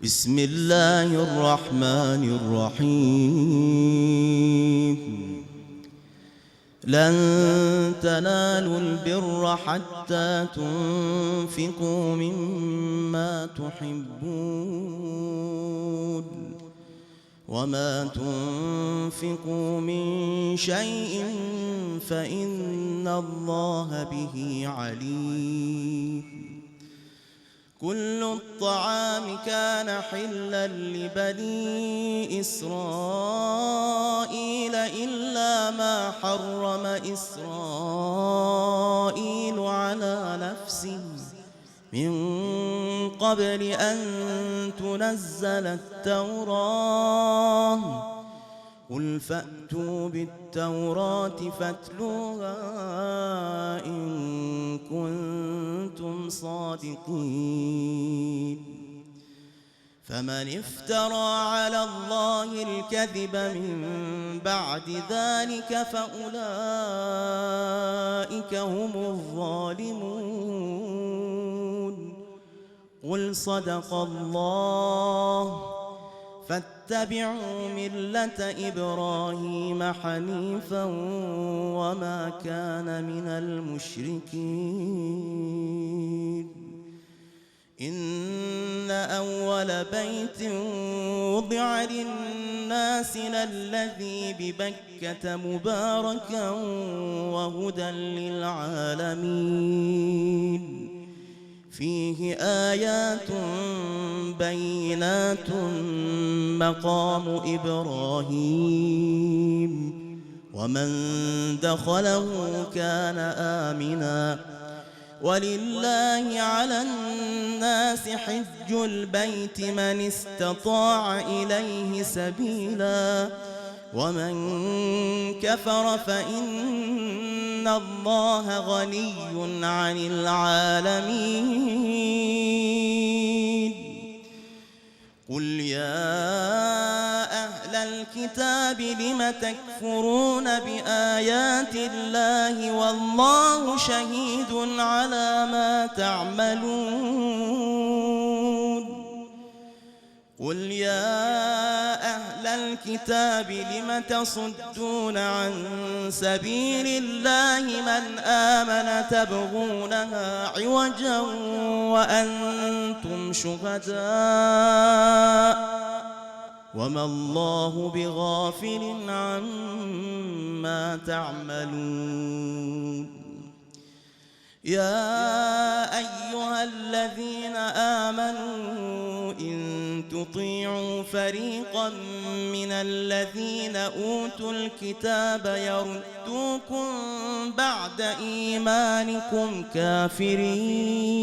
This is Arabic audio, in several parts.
بسم الله الرحمن الرحيم. لن تنالوا البر حتى تنفقوا مما تحبون وما تنفقوا من شيء فإن الله به عليم. كل الطعام كان حلا لبني إسرائيل إلا ما حرم إسرائيل على نفسه من قبل أن تنزل التوراة. قل فأتوا بالتوراة فاتلوها إن كنتم صادقين. فمن افترى على الله الكذب من بعد ذلك فأولئك هم الظالمون. قل صدق الله. فاتبعوا ملة إبراهيم حنيفا وما كان من المشركين. إن أول بيت وضع للناس للذي ببكة مباركا وهدى للعالمين. فيه آيات بينات مقام إبراهيم ومن دخله كان آمنا. ولله على الناس حج البيت من استطاع إليه سبيلا ومن كفر فإن الله غني عن العالمين. قل يا أهل الكتاب لم تكفرون بآيات الله والله شهيد على ما تعملون. قل يا أهل الكتاب لم تصدون عن سبيل الله من آمن تبغونها عوجا وأنتم شهداء وما الله بغافل عما تعملون. يا أيها الذين آمنوا إن تطيعوا فريقا من الذين أوتوا الكتاب يردوكم بعد إيمانكم كافرين.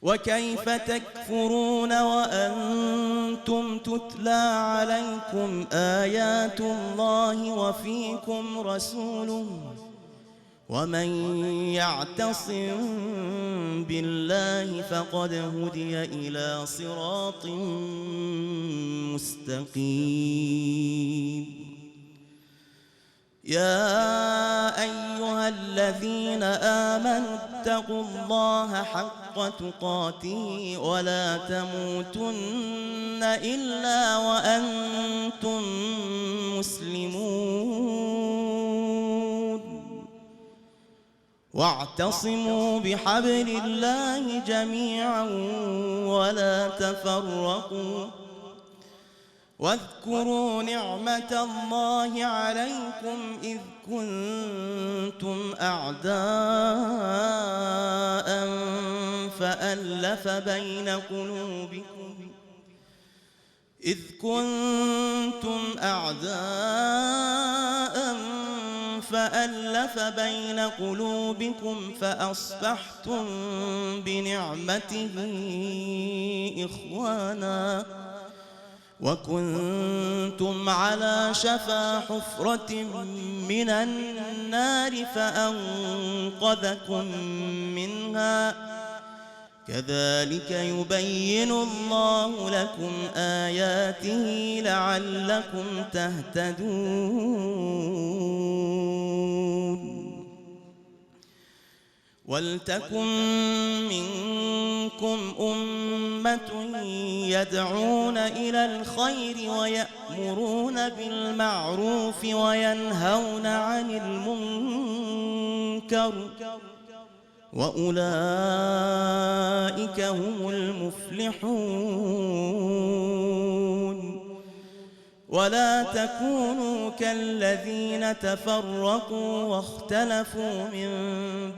وكيف تكفرون وأنتم تتلى عليكم آيات الله وفيكم رسوله ومن يعتصم بالله فقد هدي إلى صراط مستقيم. يا أيها الذين آمنوا اتقوا الله حق تقاته ولا تموتن إلا وأنتم مسلمون. واعتصموا بحبل الله جميعا ولا تفرقوا. واذكروا نعمة الله عليكم إذ كنتم أعداء فألف بين قلوبكم فأصبحتم بنعمته إخوانا وكنتم على شفا حفرة من النار فأنقذكم منها. كذلك يبين الله لكم آياته لعلكم تهتدون. ولتكن منكم منكم أمة يدعون إلى الخير ويأمرون بالمعروف وينهون عن المنكر وأولئك هم المفلحون. ولا تكونوا كالذين تفرقوا واختلفوا من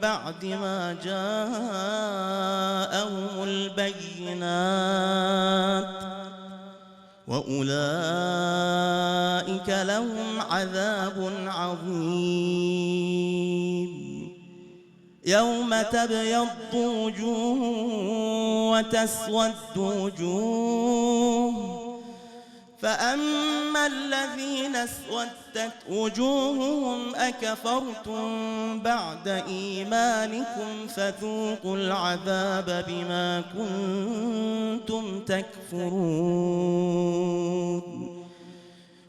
بعد ما جاءهم البينات وأولئك لهم عذاب عظيم. يوم تبيض وجوه وتسود وجوه فأما الذين اسودت وجوههم أكفرتم بعد إيمانكم فذوقوا العذاب بما كنتم تكفرون.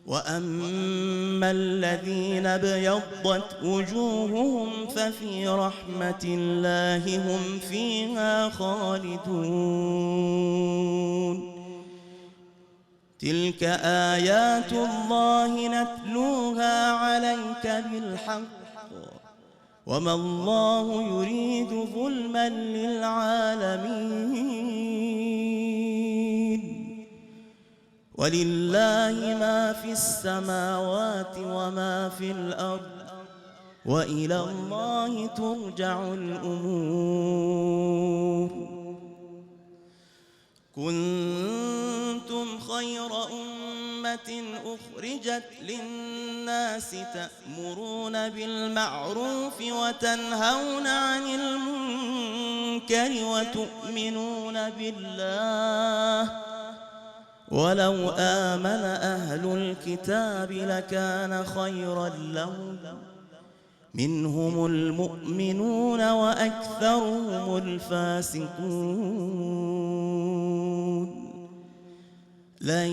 وأما الذين ابيضت وجوههم ففي رحمة الله هم فيها خالدون. تلك آيات الله نتلوها عليك بالحق وما الله يريد ظلما للعالمين. ولله ما في السماوات وما في الأرض وإلى الله ترجع الأمور. كنتم خير أمة أخرجت للناس تأمرون بالمعروف وتنهون عن المنكر وتؤمنون بالله ولو آمن أهل الكتاب لكان خيرا لهم منهم المؤمنون وأكثرهم الفاسقون. لن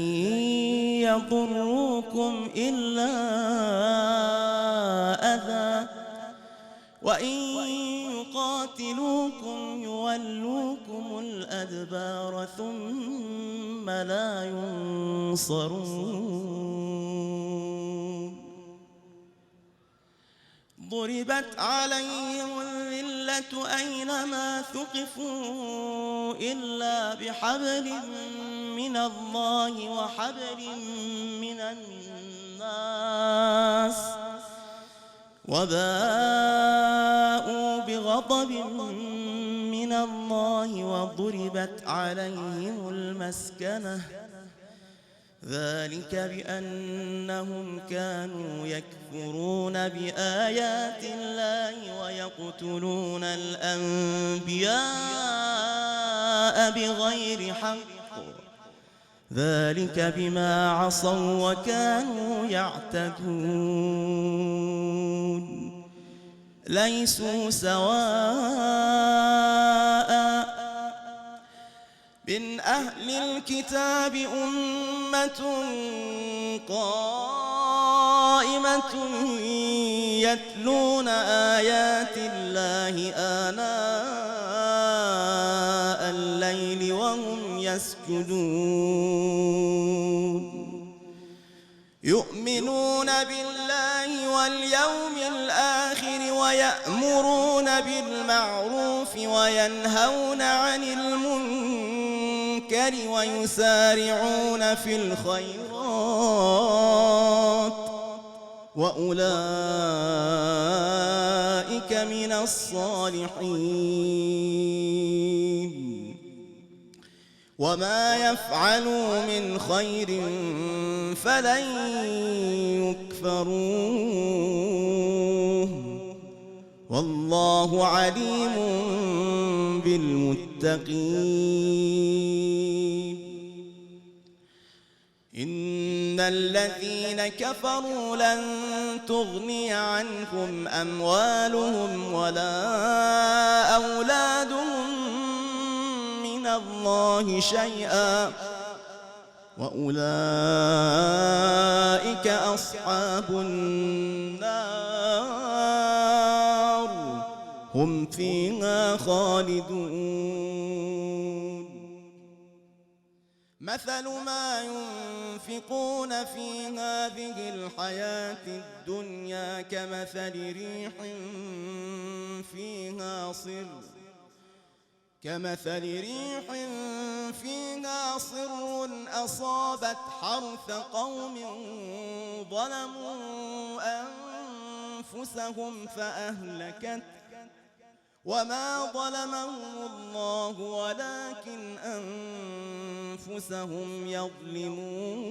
يضروكم إلا أذى وإن يقاتلوكم يولوكم الأدبار ثم لا ينصرون. ضربت عليهم الذلة أينما ثقفوا إلا بحبل من الله وحبل من الناس وباءوا بغضب من الله وضربت عليهم المسكنة ذلك بأنهم كانوا يكفرون بآيات الله ويقتلون الأنبياء بغير حق ذلك بما عصوا وكانوا يعتدون. ليسوا سواء من أهل الكتاب أمة قائمة يتلون آيات الله آناء الليل وهم يسجدون يؤمنون بالله واليوم الآخر ويأمرون بالمعروف وينهون عن المنكر ويسارعون في الخيرات وأولئك من الصالحين. وما يفعلوا من خير فلن يكفروه والله عليم بالمتقين. إن الذين كفروا لن تغني عنهم أموالهم ولا أولادهم من الله شيئا وأولئك أصحاب النار هم فيها خالدون. مثل ما ينفقون في هذه الحياة الدنيا كمثل ريح فيها صر أصابت حرث قوم ظلموا أنفسهم فأهلكته وما ظلمهم الله ولكن أنفسهم يظلمون.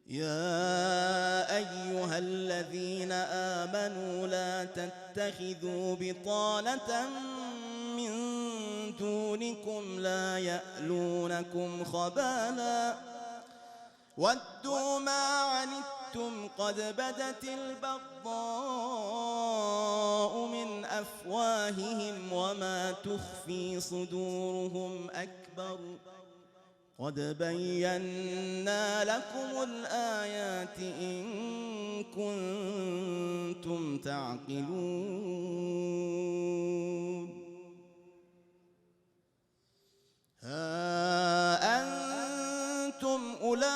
يا أيها الذين آمنوا لا تتخذوا بطانة من دونكم لا يألونكم خبالا ودوا ما عنتم قد بدت البغضاء من أفواههم وما تخفي صدورهم أكبر قد بينا لكم الآيات إن كنتم تعقلون. ها أنتم أولئك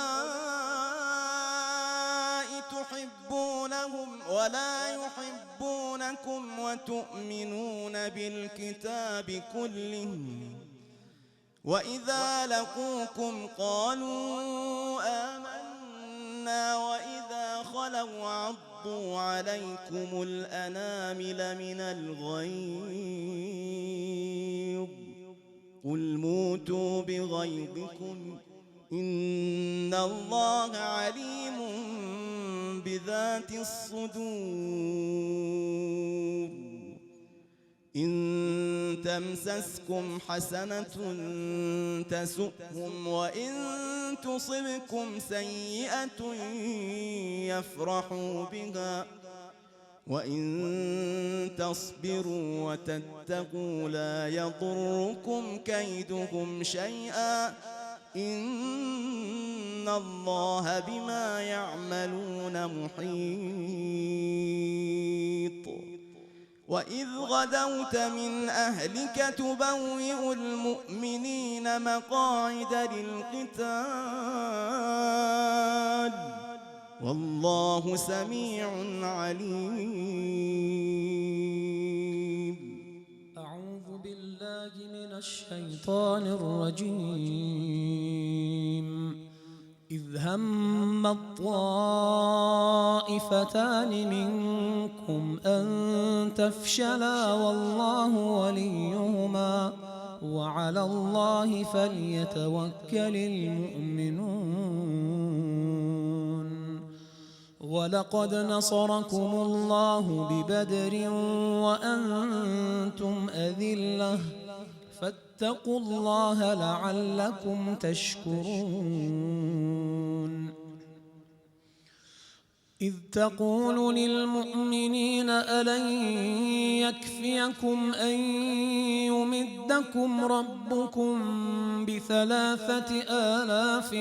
تحبونهم ولا يحبونكم وتؤمنون بالكتاب كله وإذا لقوكم قالوا آمنا وإذا خلوا عضوا عليكم الأنامل من الغيظ قل موتوا بغيظكم إن الله عليم بذات الصدور. إن تمسسكم حسنة تسؤهم وإن تصبكم سيئة يفرحوا بها وإن تصبروا وتتقوا لا يضركم كيدهم شيئا إن الله بما يعملون محيط. وإذ غدوت من أهلك تبوئ المؤمنين مقاعد للقتال والله سميع عليم. أعوذ بالله من الشيطان الرجيم. إذ هم الطائفتان منكم أن تفشلا والله وليهما وعلى الله فليتوكل المؤمنون. ولقد نصركم الله ببدر وأنتم أذلة فاتقوا الله لعلكم تشكرون. إذ تقول للمؤمنين ألن يكفيكم أن يمدكم ربكم ب3,000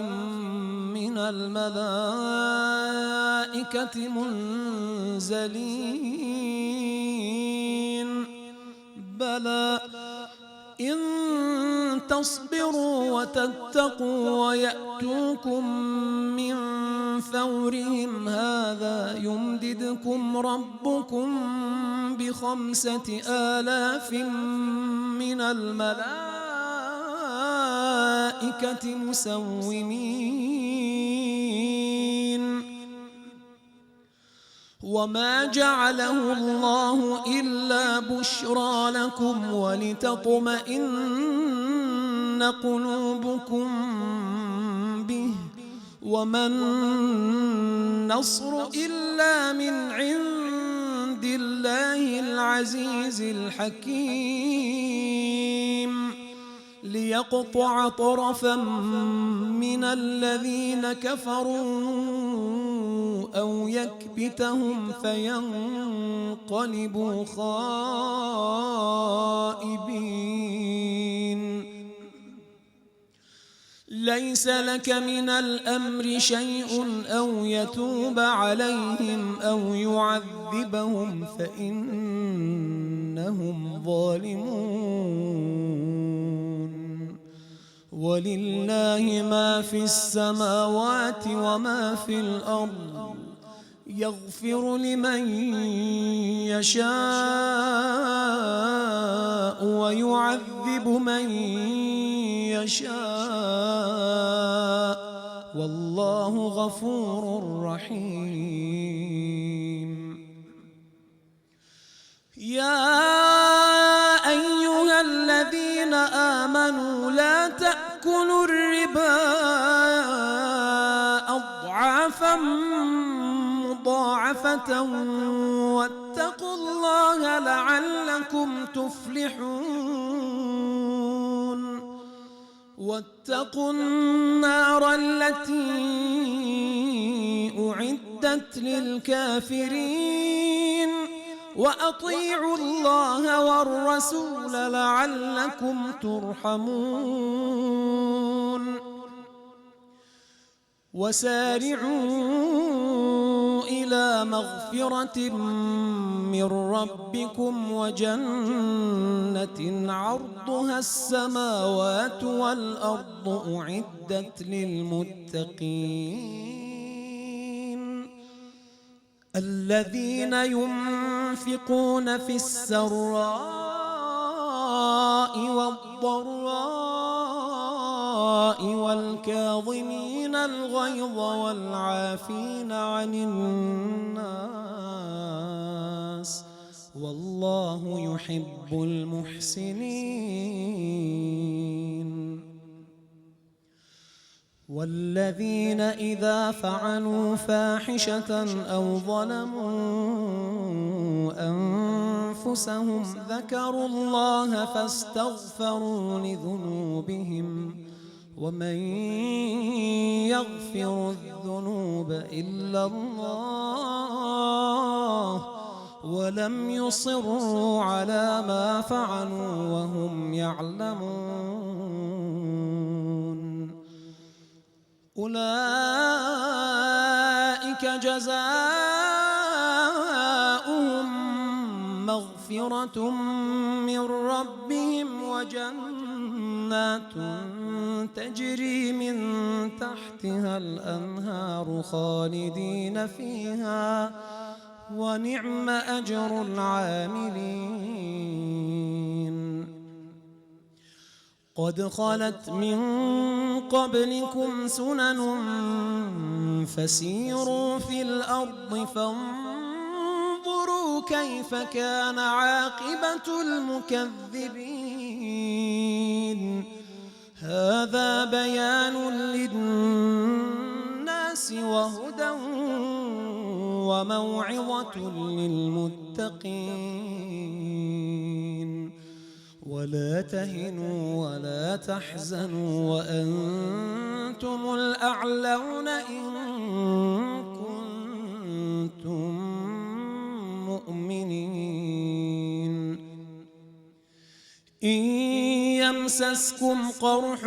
من الملائكة منزلين بلى إن تصبروا وتتقوا ويأتوكم من فورهم هذا يمددكم ربكم ب5,000 من الملائكة مسومين. وما جعله الله إلا بشرى لكم ولتطمئن قلوبكم به وما النصر إلا من عند الله العزيز الحكيم. ليقطع طرفا من الذين كفروا أو يكبتهم فينقلبوا خائبين. ليس لك من الأمر شيء أو يتوب عليهم أو يعذبهم فإنهم ظالمون. ولله ما في السماوات وما في الأرض يغفر لمن يشاء ويعذب من يشاء والله غفور رحيم. يا أيها الذين آمنوا لا تأكلوا الربا أضعافا مضاعفة واتقوا الله لعلكم تفلحون. واتقوا النار التي أعدت للكافرين وأطيعوا الله والرسول لعلكم ترحمون. وسارعوا إلى مغفرة من ربكم وجنة عرضها السماوات والأرض أعدت للمتقين الذين ينفقون في السراء والضراء والكاظمين الغيظ والعافين عن الناس والله يحب المحسنين. والذين إذا فعلوا فاحشة أو ظلموا أنفسهم ذكروا الله فاستغفروا لذنوبهم ومن يغفر الذنوب إلا الله ولم يصروا على ما فعلوا وهم يعلمون. أولئك جزاؤهم مغفرة من ربهم وجنات تجري من تحتها الأنهار خالدين فيها ونعم أجر العاملين. قد خلت من قبلكم سنن فسيروا في الأرض فانظروا كيف كان عاقبة المكذبين. هذا بيان للناس وهدى وموعظة للمتقين. ولا تهنوا ولا تحزنوا وأنتم الأعلون إن كنتم مؤمنين. إن يمسسكم قرح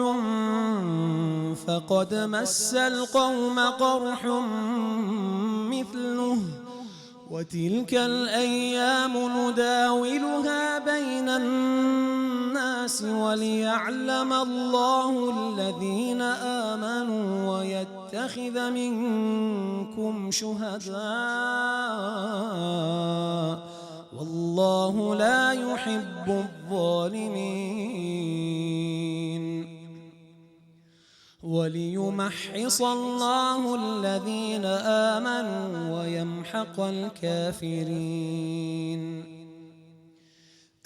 فقد مس القوم قرح مثله وتلك الأيام نداولها بين الناس وليعلم الله الذين آمنوا ويتخذ منكم شهداء والله لا يحب الظالمين. وليمحص الله الذين آمنوا ويمحق الكافرين.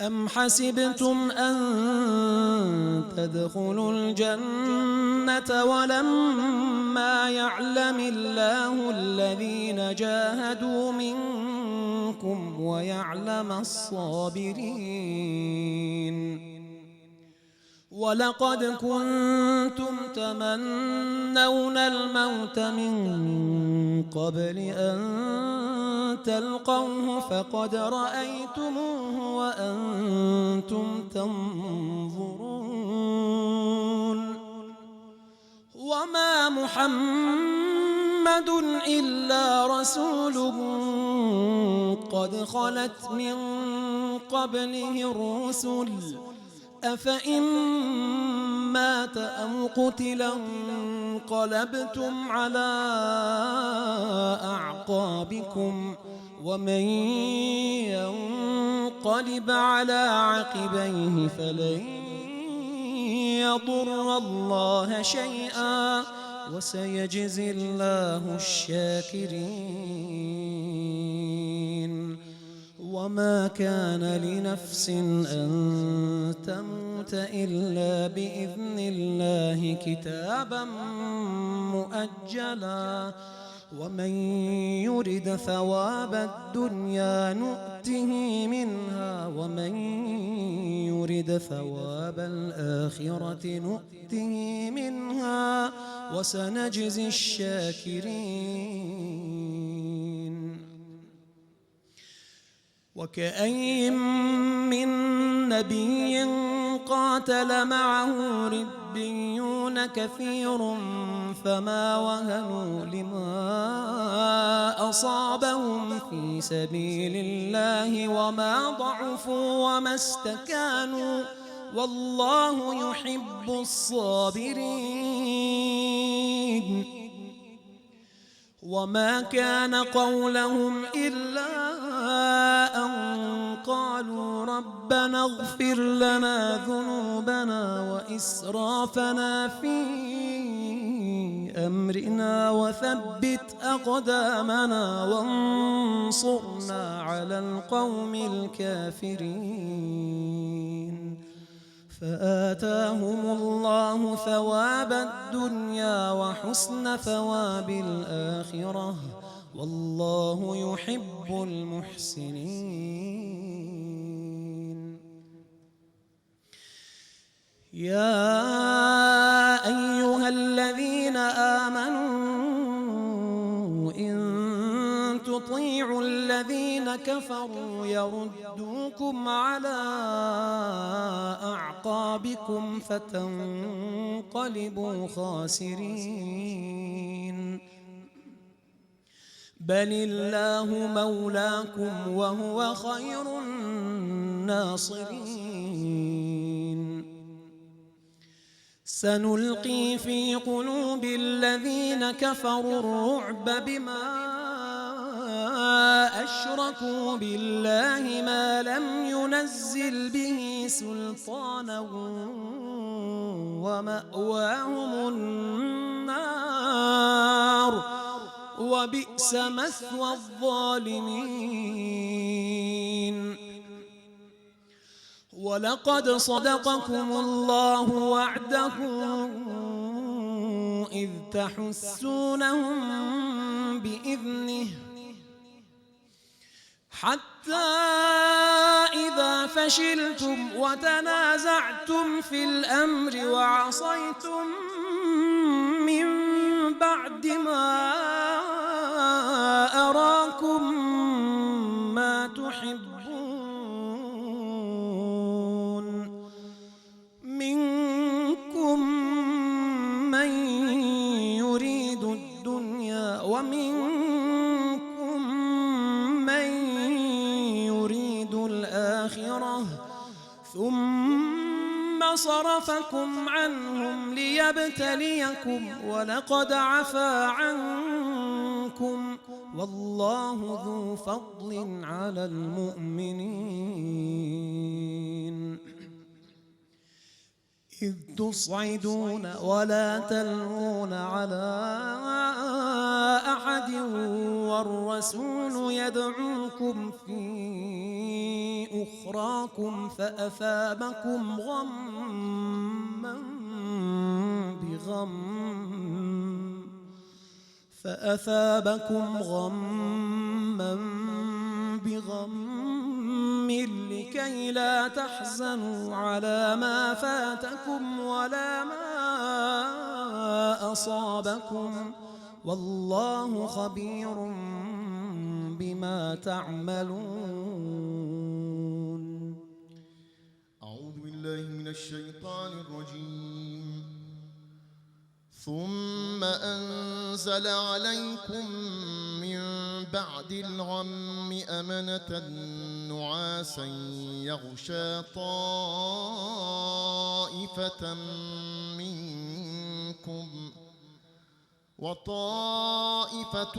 أم حسبتم أن تدخلوا الجنة ولما يعلم الله الذين جاهدوا منكم ويعلم الصابرين. ولقد كنتم تمنون الموت من قبل أن تلقوه فقد رأيتموه وأنتم تنظرون. وما محمد إلا رسول قد خلت من قبله الرسل أفإن مات أو قتل انقلبتم على أعقابكم ومن ينقلب على عقبيه فلن يضر الله شيئا وسيجزي الله الشاكرين وما كان لنفس أن تموت إلا بإذن الله كتابا مؤجلا ومن يرد ثواب الدنيا نؤته منها ومن يرد ثواب الآخرة نؤته منها وسنجزي الشاكرين وكأين من نبي قاتل معه ربيون كثير فما وهنوا لما أصابهم في سبيل الله وما ضعفوا وما استكانوا والله يحب الصابرين وما كان قولهم إلا أن قالوا ربنا اغفر لنا ذنوبنا وإسرافنا في أمرنا وثبت أقدامنا وانصرنا على القوم الكافرين فآتاهم الله ثواب الدنيا وحسن ثواب الآخرة والله يحب المحسنين يا أيها الذين آمنوا إن تطيعوا الذين كفروا يردوكم على أعقابكم فتنقلبوا خاسرين بل الله مولاكم وهو خير الناصرين سنلقي في قلوب الذين كفروا الرعب بما أشركوا بالله ما لم ينزل به سلطانا ومأواهم النار وبئس مثوى الظالمين ولقد صدقكم الله وعده إذ تحسونهم بإذنه حتى إذا فشلتم وتنازعتم في الأمر وعصيتم من بعد ما أراكم ما تحبون منكم من يريد الدنيا ومنكم من يريد الآخرة ثم صرفكم عنهم ليبتليكم ولقد عفا عنكم والله ذو فضل على المؤمنين إذ تصعدون ولا تلوون على أحد والرسول يدعوكم في أخراكم فأثابكم غما بغم لكي لا تحزنوا على ما فاتكم ولا ما أصابكم والله خبير بما تعملون. أعوذ بالله من الشيطان الرجيم. ثم أنزل عليكم من بعد الغم أمنة نعاسا يغشى طائفة طائفة منكم وطائفة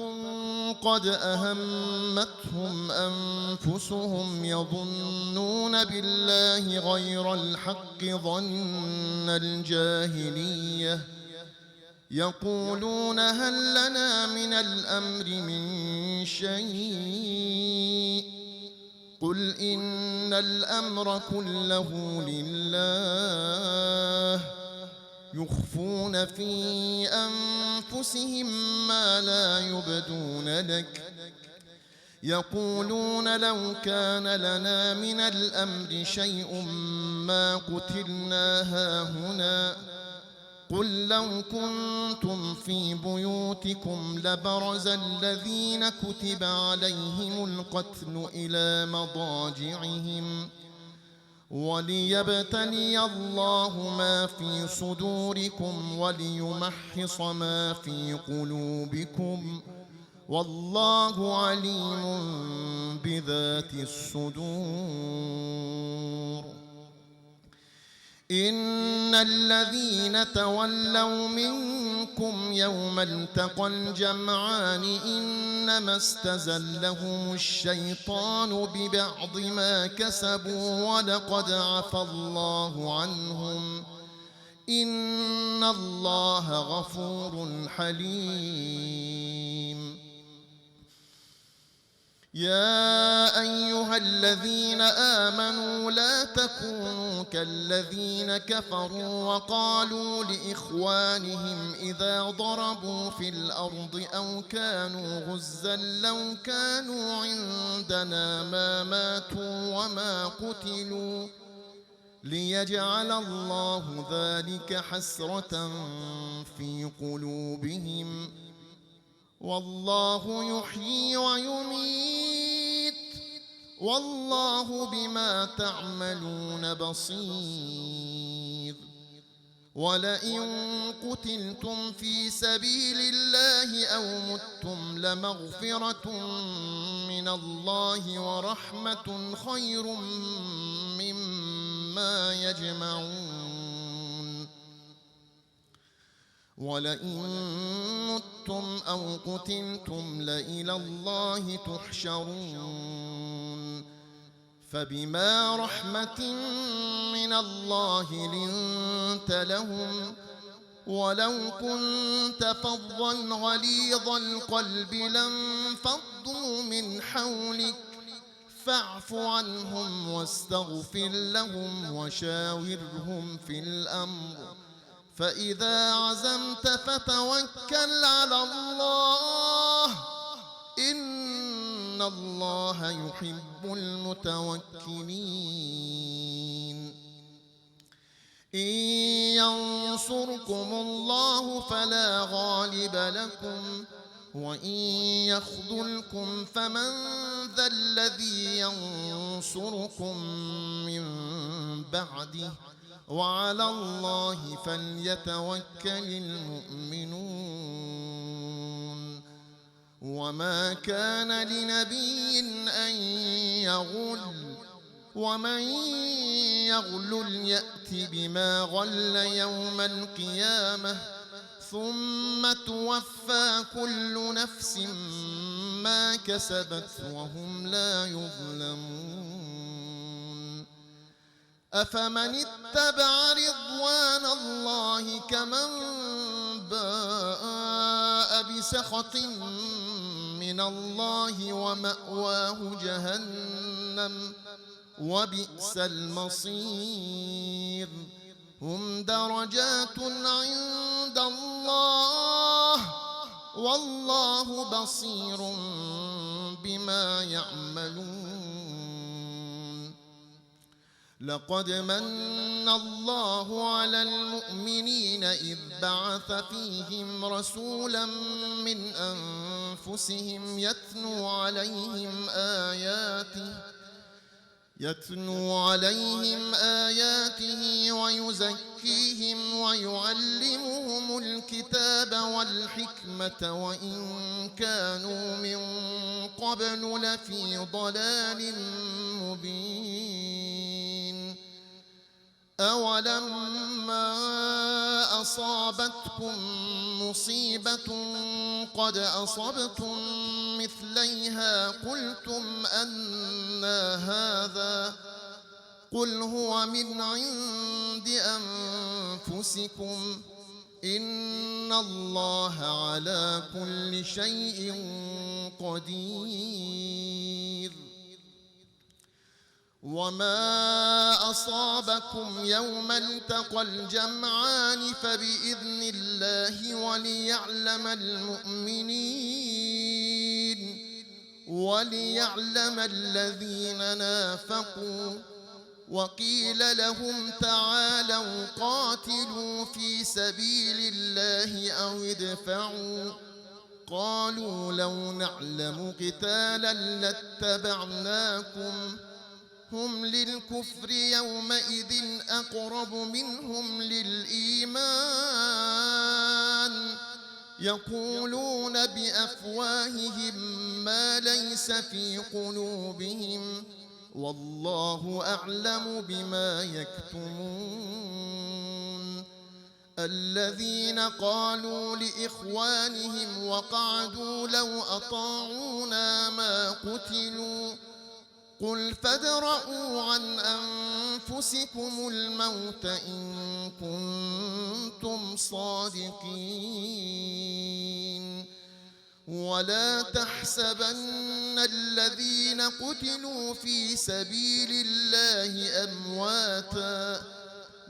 قد أهمتهم أنفسهم يظنون بالله غير الحق ظن الجاهلية يقولون هل لنا من الأمر من شيء قل إن الأمر كله لله يخفون في أنفسهم ما لا يبدون لك يقولون لو كان لنا من الأمر شيء ما قتلنا هاهنا قل لو كنتم في بيوتكم لبرز الذين كتب عليهم القتل إلى مضاجعهم وليبتلي الله ما في صدوركم وليمحص ما في قلوبكم والله عليم بذات الصدور إن الذين تولوا منكم يوم التقى الجمعان إنما استزلهم الشيطان ببعض ما كسبوا ولقد عفى الله عنهم إن الله غفور حليم يا أيها الذين آمنوا لا تكونوا كالذين كفروا وقالوا لإخوانهم إذا ضربوا في الأرض أو كانوا غزا لو كانوا عندنا ما ماتوا وما قتلوا ليجعل الله ذلك حسرة في قلوبهم والله يحيي ويميت والله بما تعملون بصير ولئن قتلتم في سبيل الله أو متم لمغفرة من الله ورحمة خير مما يجمعون ولئن متم أو قتلتم لإلى الله تحشرون فبما رحمة من الله لنت لهم ولو كنت فظا غليظ القلب لانفضوا من حولك فاعف عنهم واستغفر لهم وشاورهم في الأمر فإذا عزمت فتوكل على الله إن الله يحب المتوكلين إن ينصركم الله فلا غالب لكم وإن يخذلكم فمن ذا الذي ينصركم من بعده وعلى الله فليتوكل المؤمنون وما كان لنبي أن يغل ومن يغلل يأت بما غل يوم القيامة ثم توفى كل نفس ما كسبت وهم لا يظلمون أفمن اتبع رضوان الله كمن باء بسخط من الله ومأواه جهنم وبئس المصير هم درجات عند الله والله بصير بما يعملون لقد من الله على المؤمنين إذ بعث فيهم رسولا من أنفسهم يتلو عليهم آياته ويزكيهم ويعلمهم الكتاب والحكمة وإن كانوا من قبل لفي ضلال مبين أولما أصابتكم مصيبة قد أصبتم مثليها قلتم أنى هذا قل هو من عند أنفسكم إن الله على كل شيء قدير وما أصابكم يوم التقى الجمعان فبإذن الله وليعلم الذين نافقوا وقيل لهم تعالوا قاتلوا في سبيل الله أو ادفعوا قالوا لو نعلم قتالا لاتبعناكم هم للكفر يومئذ أقرب منهم للإيمان يقولون بأفواههم ما ليس في قلوبهم والله أعلم بما يكتمون الذين قالوا لإخوانهم وقعدوا لو أطاعونا ما قتلوا قل فادرءوا عن أنفسكم الموت إن كنتم صادقين ولا تحسبن الذين قتلوا في سبيل الله أمواتا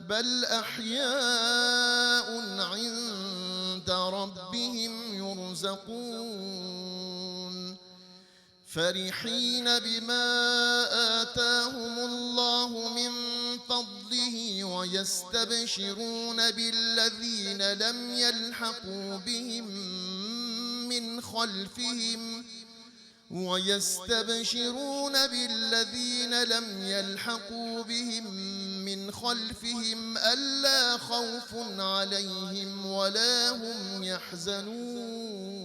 بل أحياء عند ربهم يرزقون فرحين بما آتاهم الله من فضله ويستبشرون بالذين لم يلحقوا بهم من خلفهم ألا خوف عليهم ولا هم يحزنون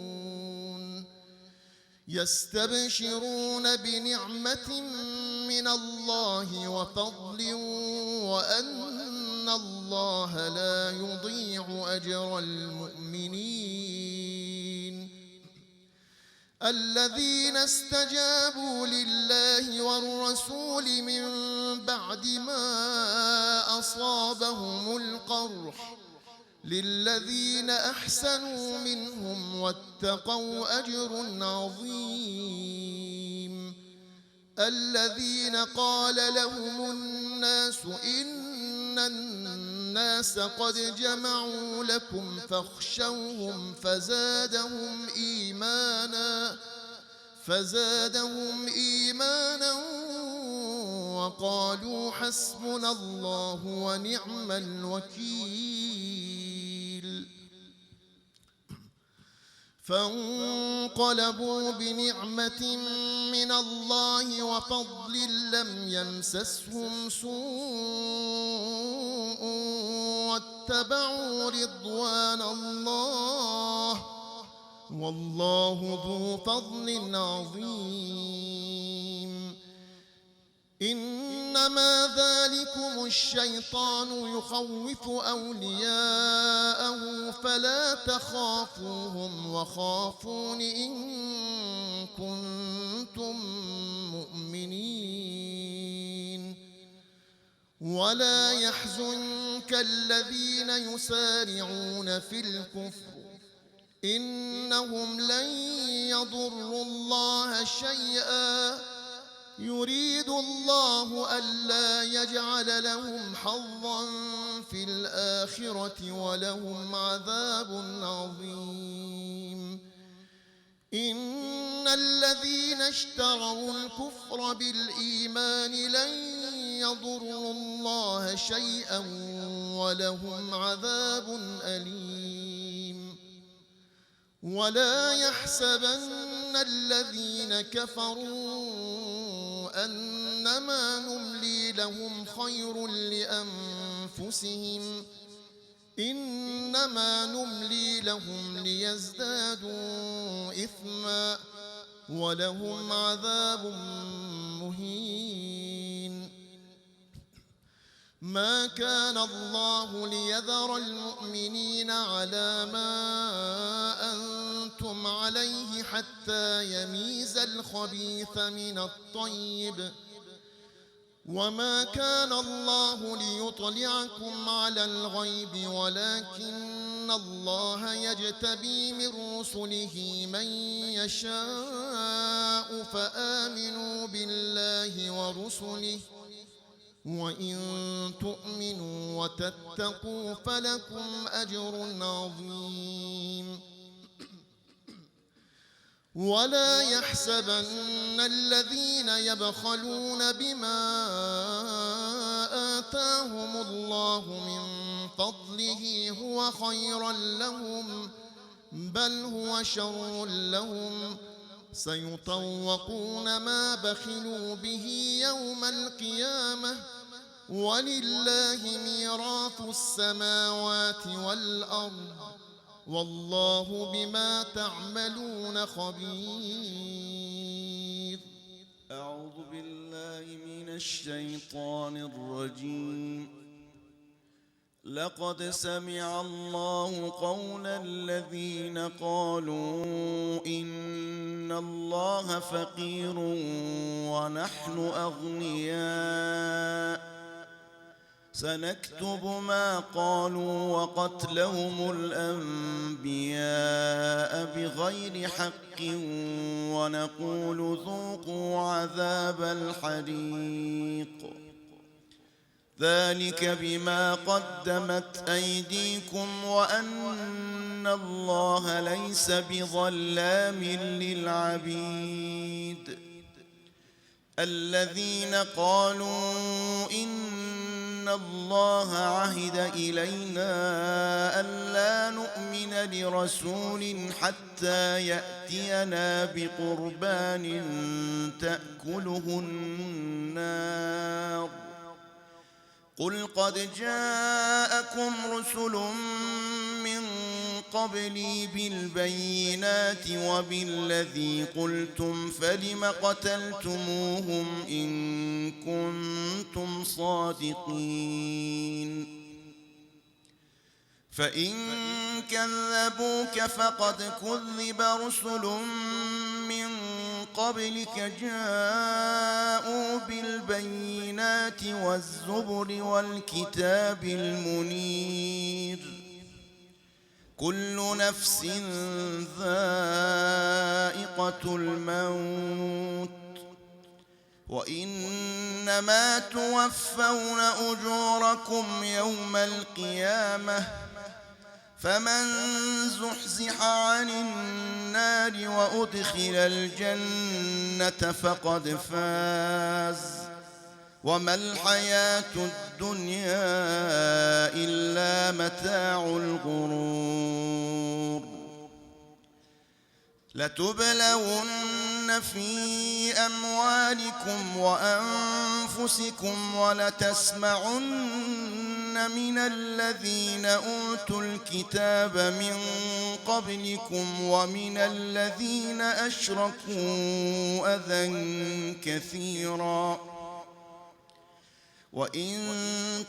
يستبشرون بنعمة من الله وفضل وأن الله لا يضيع أجر المؤمنين الذين استجابوا لله والرسول من بعد ما أصابهم القرح للذين أحسنوا منهم واتقوا أجر عظيم الذين قال لهم الناس إن الناس قد جمعوا لكم فاخشوهم فزادهم إيمانا وقالوا حسبنا الله ونعم الوكيل فانقلبوا بنعمة من الله وفضل لم يمسسهم سوء واتبعوا رضوان الله والله ذو فضل عظيم إنما ذلكم الشيطان يخوف أولياءه فلا تخافوهم وخافون إن كنتم مؤمنين ولا يحزنك الذين يسارعون في الكفر إنهم لن يضروا الله شيئا يريد الله ألا يجعل لهم حظا في الآخرة ولهم عذاب عظيم إن الذين اشتروا الكفر بالإيمان لن يضروا الله شيئا ولهم عذاب أليم ولا يحسبن الذين كفروا أنما نملي لهم خير لأنفسهم إنما نملي لهم ليزدادوا إثما ولهم عذاب مهين ما كان الله ليذر المؤمنين على ما أنتم عليه حتى يميز الخبيث من الطيب، وما كان الله ليطلعكم على الغيب ولكن الله يجتبي من رسله من يشاء، فآمنوا بالله ورسله، وإن تؤمنوا وتتقوا فلكم أجر عظيم. ولا يحسبن الذين يبخلون بما آتاهم الله من فضله هو خيرا لهم، بل هو شر لهم، سيطوقون ما بخلوا به يوم القيامة، ولله ميراث السماوات والأرض، والله بما تعملون خبير. أعوذ بالله من الشيطان الرجيم. لقد سمع الله قول الذين قالوا إن الله فقير ونحن أغنياء، سنكتب ما قالوا وقتلهم الأنبياء بغير حق، ونقول ذوقوا عذاب الحريق، ذلك بما قدمت أيديكم وأن الله ليس بظلام للعبيد. الذين قالوا إن الله عهد إلينا ألا نؤمن لرسول حتى يأتينا بقربان تأكله النار، قل قد جاءكم رسل من قبلي بالبينات وبالذي قلتم، فلم قتلتموهم إن كنتم صادقين؟ فإن كذبوك فقد كذب رسل من قبلك جاءوا بالبينات والزبر والكتاب المنير، كل نفس ذائقة الموت، وإنما توفون أجوركم يوم القيامة، فمن زحزح عن النار وأدخل الجنة فقد فاز، وما الحياة الدنيا إلا متاع الغرور. لتبلون في أموالكم وأنفسكم ولتسمعن من الذين أوتوا الكتاب من قبلكم ومن الذين أشركوا أذى كثيرا، وإن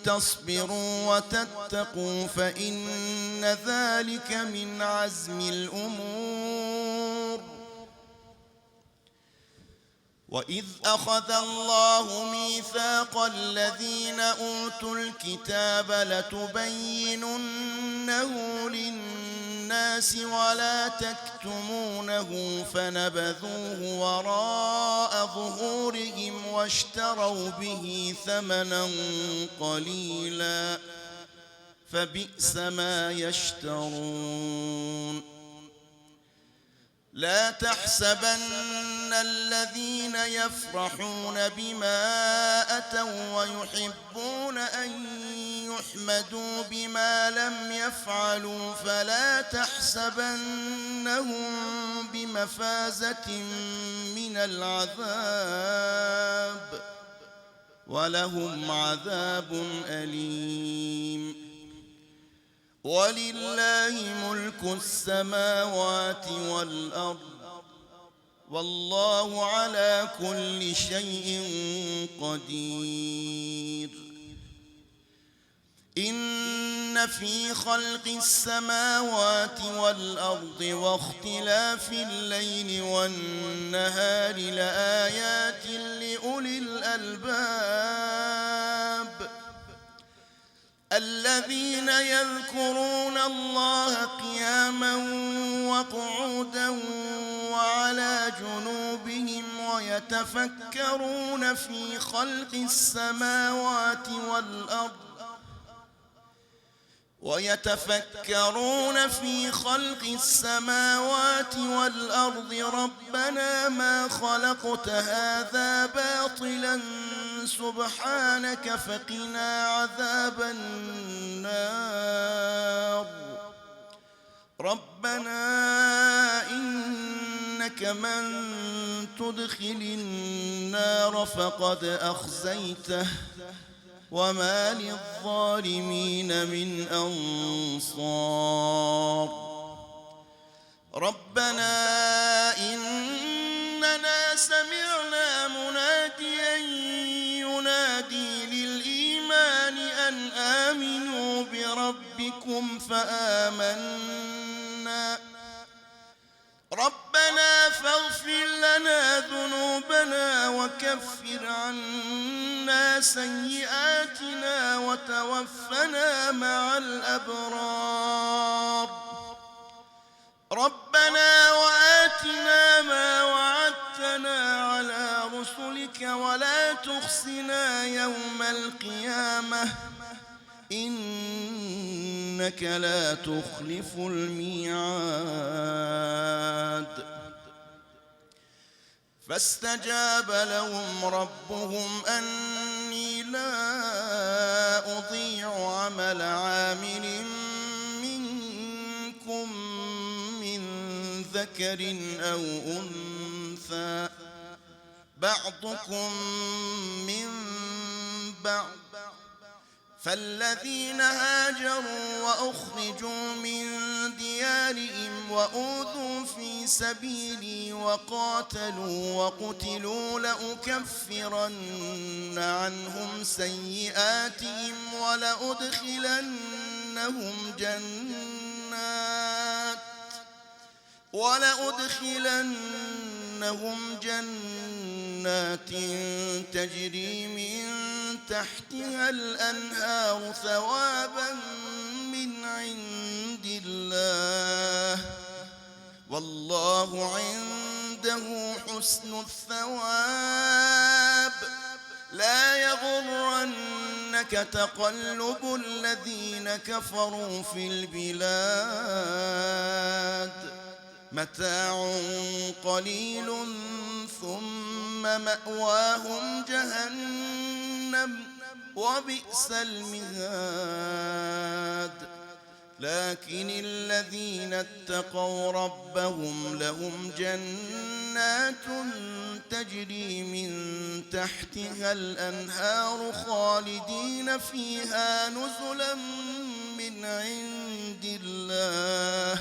تصبروا وتتقوا فإن ذلك من عزم الأمور. وإذ أخذ الله ميثاق الذين أوتوا الكتاب لتبيننه للناس ولا تكتمونه، فنبذوه وراء ظهورهم واشتروا به ثمنا قليلا، فبئس ما يشترون. لا تحسبن الذين يفرحون بما أتوا ويحبون أن يحمدوا بما لم يفعلوا، فلا تحسبنهم بمفازة من العذاب، ولهم عذاب أليم. ولله ملك السماوات والأرض، والله على كل شيء قدير. إن في خلق السماوات والأرض واختلاف الليل والنهار لآيات لأولي الألباب الذين يذكرون الله قياما وقعودا وعلى جنوبهم ويتفكرون في خلق السماوات والأرض ربنا ما خلقت هذا باطلا سبحانك فقنا عذاب النار ربنا إنك من تدخل النار فقد أخزيته وما للظالمين من أنصار ربنا إننا سمعنا مناديا ينادي للإيمان أن آمنوا بربكم فآمنا ربنا فاغفر لنا ذنوبنا وكفر عنا سيئاتنا وتوفنا مع الأبرار ربنا وآتنا ما وعدتنا على رسلك ولا تخزنا يوم القيامة إنك لا تخلف الميعاد فاستجاب لهم ربهم أني لا أضيع عمل عامل منكم من ذكر أو أنثى بعضكم من بعض فالذين هاجروا وأخرجوا من ديارهم وأوذوا في سبيلي وقاتلوا وقتلوا لأكفرن عنهم سيئاتهم ولأدخلنهم جنات تجري من تحتها الأنهار ثوابا من عند الله والله عنده حسن الثواب لا يغرنك تقلب الذين كفروا في البلاد متاع قليل ثم مأواهم جهنم وبئس المهاد لكن الذين اتقوا ربهم لهم جنات تجري من تحتها الأنهار خالدين فيها نزلا من عند الله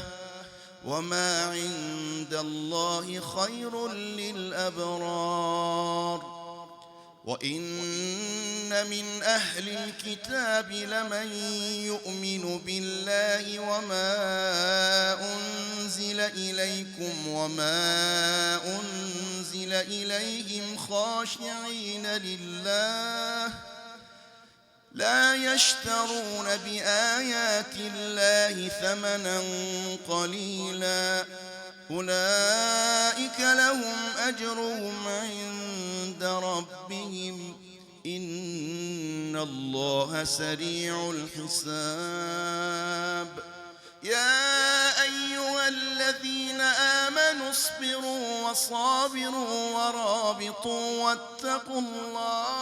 وما عند الله خير للأبرار وإن من أهل الكتاب لمن يؤمن بالله وما أنزل إليكم وما أنزل إليهم خاشعين لله لا يشترون بآيات الله ثمنا قليلا أولئك لهم أجرهم عند ربهم إن الله سريع الحساب يا أيها الذين آمنوا اصبروا وصابروا ورابطوا واتقوا الله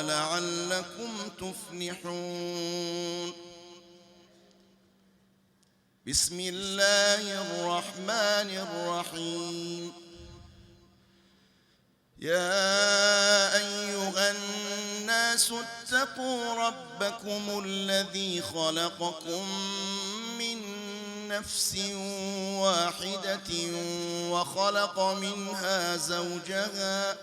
لعلكم تفلحون بسم الله الرحمن الرحيم يا أيها الناس اتقوا ربكم الذي خلقكم من نفس واحدة وخلق منها زوجها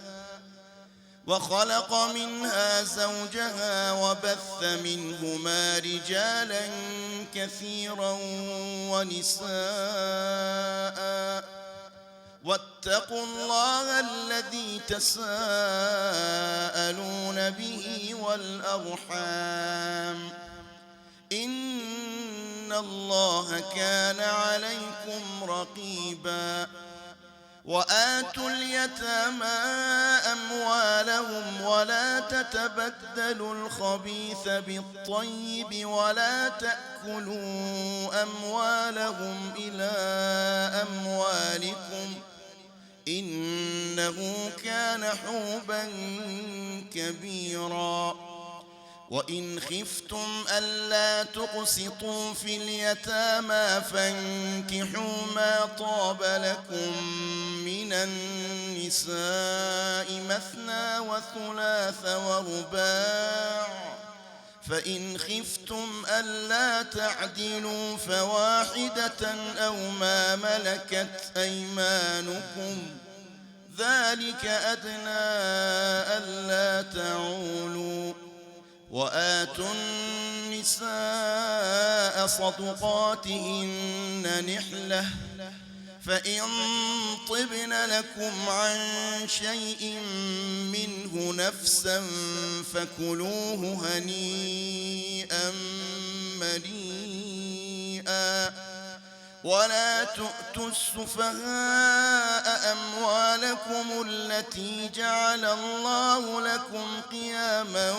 وخلق منها زوجها وبث منهما رجالا كثيرا ونساء واتقوا الله الذي تساءلون به والأرحام إن الله كان عليكم رقيبا وآتوا اليتامى أموالهم ولا تتبدلوا الخبيث بالطيب ولا تأكلوا أموالهم إلى أموالكم إنه كان حوبا كبيرا وإن خفتم ألا تقسطوا في اليتامى فانكحوا ما طاب لكم من النساء مثنى وثلاث ورباع فإن خفتم ألا تعدلوا فواحدة أو ما ملكت أيمانكم ذلك أدنى ألا تعولوا وآتوا النساء صدقاتهن نحلة فإن طبن لكم عن شيء منه نفسا فكلوه هنيئا مريئا ولا تؤتوا السفهاء أموالكم التي جعل الله لكم قياما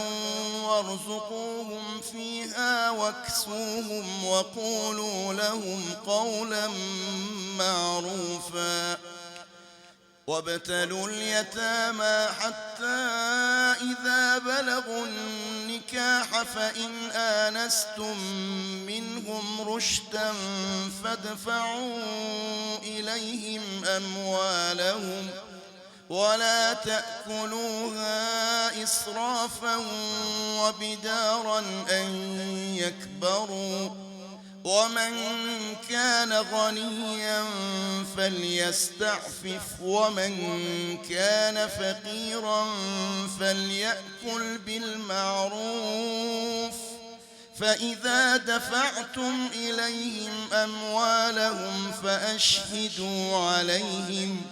وارزقوهم فيها واكسوهم وقولوا لهم قولا معروفا وابتلوا اليتامى حتى إذا بلغوا النكاح فإن آنستم منهم رشدا فادفعوا إليهم أموالهم ولا تأكلوها إسرافا وبدارا أن يكبروا ومن كان غنيا فليستعفف ومن كان فقيرا فليأكل بالمعروف فإذا دفعتم إليهم أموالهم فأشهدوا عليهم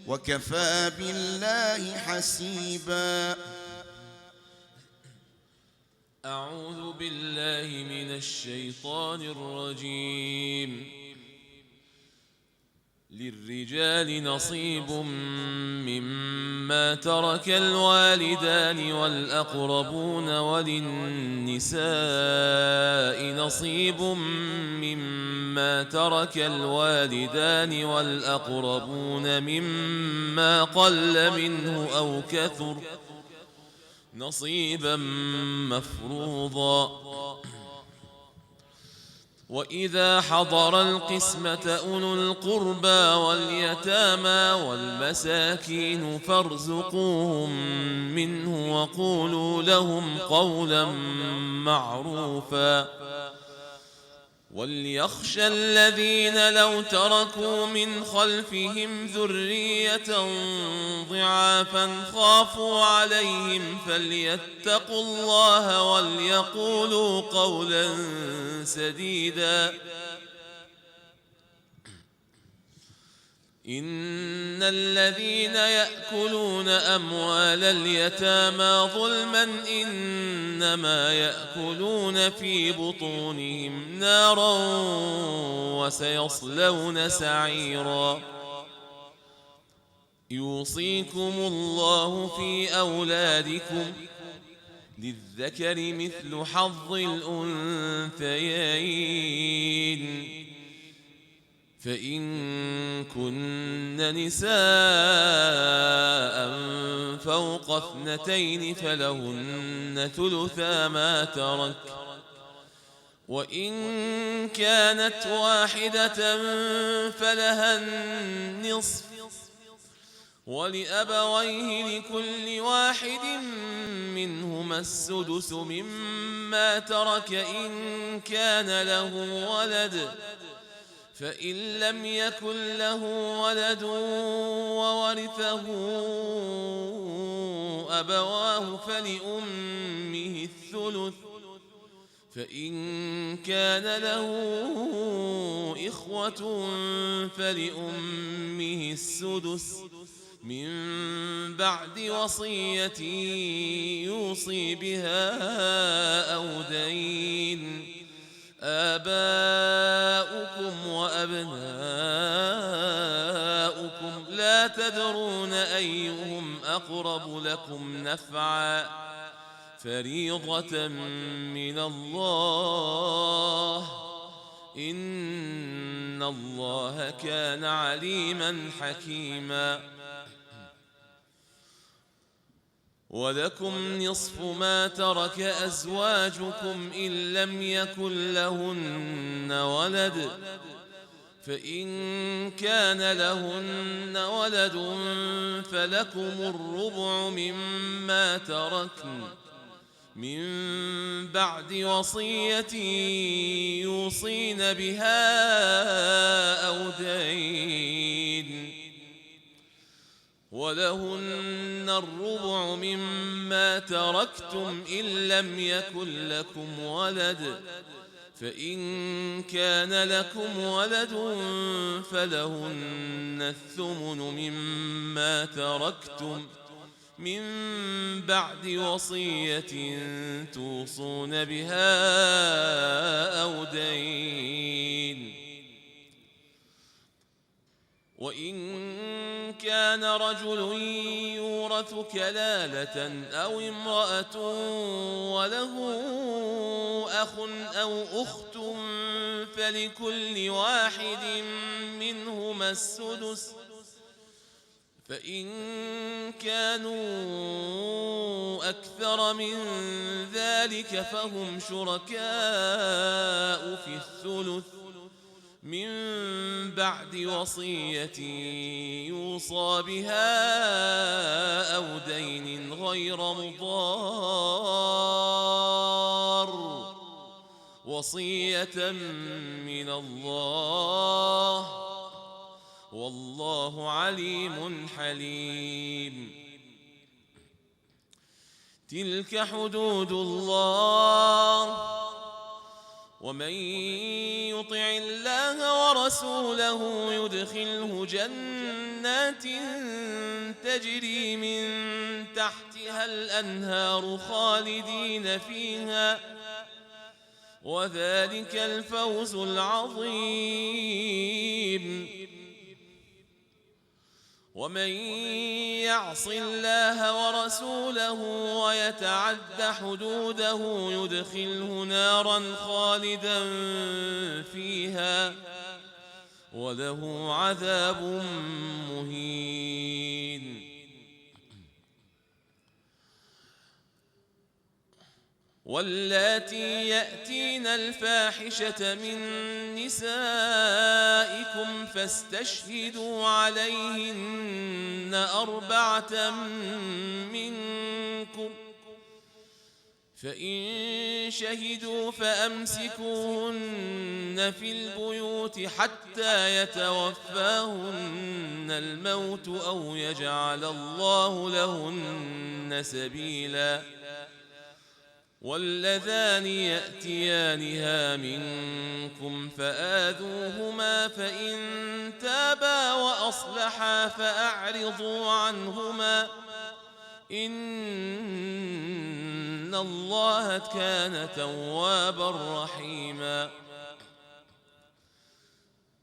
وكفى بالله حسيبا. أعوذ بالله من الشيطان الرجيم. للرجال نصيب مما ترك الوالدان والأقربون وللنساء نصيب مما ترك الوالدان والأقربون مما قل منه أو كثر نصيبا مفروضا. وإذا حضر القسمة أولو القربى واليتامى والمساكين فارزقوهم منه وقولوا لهم قولا معروفا. وليخشى الذين لو تركوا من خلفهم ذرية ضعافا خافوا عليهم فليتقوا الله وليقولوا قولا سديدا. إن الذين يأكلون أموال اليتامى ظلما إنما يأكلون في بطونهم نارا وسيصلون سعيرا. يوصيكم الله في أولادكم للذكر مثل حظ الأنثيين. فإن كن نساء فوق 2 فلهن ثلثا ما ترك، وإن كانت واحدة فلها النصف، ولأبويه لكل واحد منهما السدس مما ترك إن كان له ولد، فإن لم يكن له ولد وورثه أبواه فلأمه الثلث فإن كان له إخوة فلأمه السدس من بعد وصية يوصي بها أو دين آباؤكم وأبناؤكم لا تدرون أيهم أقرب لكم نفعا فريضة من الله إن الله كان عليما حكيما ولكم نصف ما ترك أزواجكم إن لم يكن لهن ولد فإن كان لهن ولد فلكم الربع مما تركن من بعد وصية يوصين بها أو دين ولهن الربع مما تركتم إن لم يكن لكم ولد فإن كان لكم ولد فلهن الثمن مما تركتم من بعد وصية توصون بها أو دين وإن كان رجل يورث كلالة أو امرأة وله أخ أو أخت فلكل واحد منهما السدس فإن كانوا أكثر من ذلك فهم شركاء في الثلث من بعد وصية يوصى بها أو دين غير مضار وصية من الله والله عليم حليم تلك حدود الله ومن يطع الله ورسوله يدخله جنات تجري من تحتها الأنهار خالدين فيها وذلك الفوز العظيم ومن يعص الله ورسوله ويتعد حدوده يدخله نارا خالدا فيها وله عذاب مهين واللاتي يأتين الفاحشة من نسائكم فاستشهدوا عليهن 4 منكم فإن شهدوا فأمسكوهن في البيوت حتى يتوفاهن الموت أو يجعل الله لهن سبيلا واللذان يأتيانها منكم فآذوهما فإن تابا وأصلحا فأعرضوا عنهما إن الله كان توابا رحيما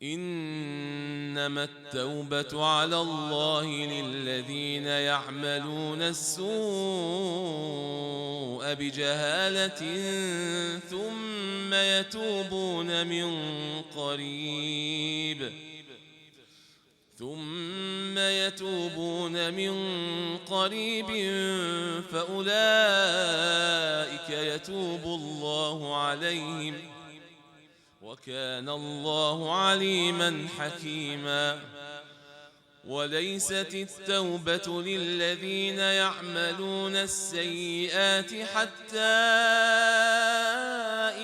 إنما التوبة على الله للذين يعملون السوء بجهالة ثم يتوبون من قريب فأولئك يتوب الله عليهم وكان الله عليما حكيما وليست التوبة للذين يعملون السيئات حتى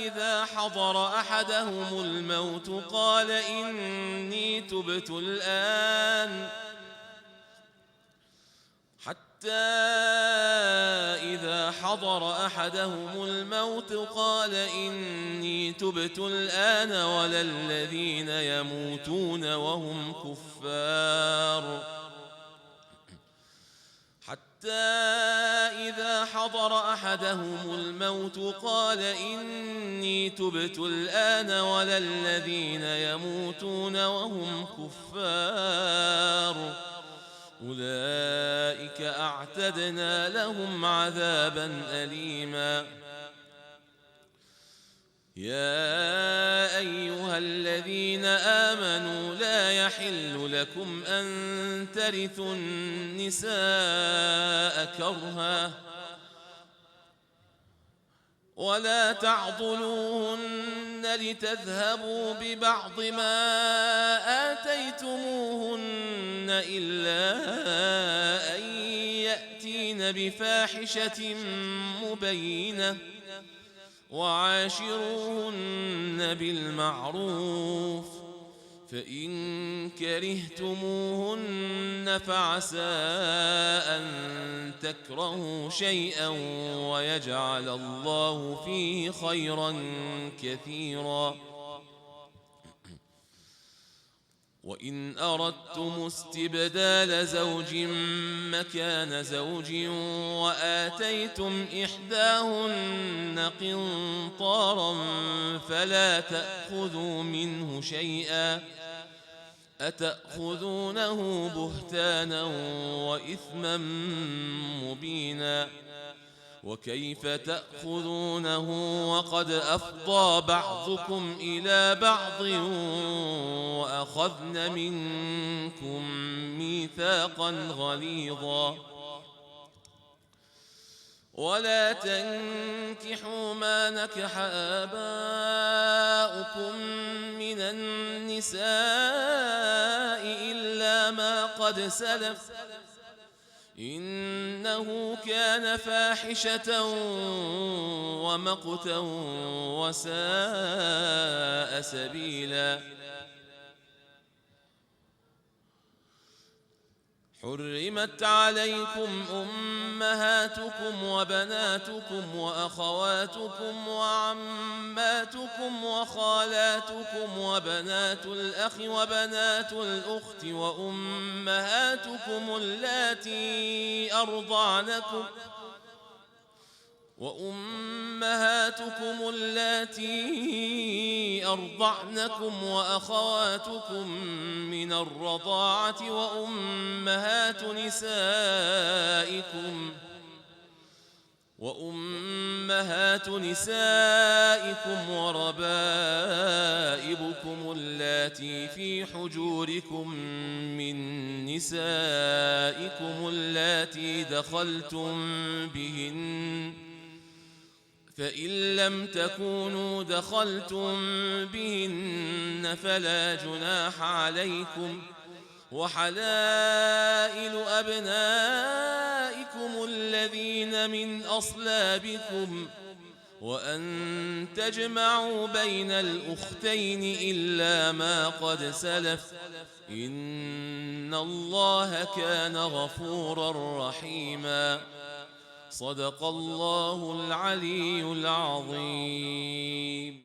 إذا حضر أحدهم الموت قال إني تبت الآن إذا حضر أحدهم الموت قال إني تبت الآن ولا الذين يموتون وهم كفار إذا حضر أحدهم الموت قال إني تبت الآن ولا الذين يموتون وهم كفار أولئك أعتدنا لهم عذابا أليما يا أيها الذين آمنوا لا يحل لكم أن ترثوا النساء كرها ولا تعضلوهن لتذهبوا ببعض ما آتيتموهن إلا أن يأتين بفاحشة مبينة وعاشروهن بالمعروف فإن كرهتموهن فعسى أن تكرهوا شيئا ويجعل الله فيه خيرا كثيرا وإن أردتم استبدال زوج مكان زوج وآتيتم إحداهن قنطارا فلا تأخذوا منه شيئا أتأخذونه بهتانا وإثما مبينا وكيف تأخذونه وقد أفضى بعضكم إلى بعض وأخذن منكم ميثاقا غليظا ولا تنكحوا ما نكح آباؤكم من النساء إلا ما قد سلف إنه كان فاحشة ومقتا وساء سبيلا حرمت عليكم أمهاتكم وبناتكم وأخواتكم وعماتكم وخالاتكم وبنات الأخ وبنات الأخت وأمهاتكم اللاتي أرضعنكم وأخواتكم من الرضاعة وأمهات نسائكم وربائبكم اللاتي في حجوركم من نسائكم اللاتي دخلتم بهن فإن لم تكونوا دخلتم بهن فلا جناح عليكم وحلائل أبنائكم الذين من أصلابكم وأن تجمعوا بين الأختين إلا ما قد سلف إن الله كان غفورا رحيما صدق الله العلي العظيم.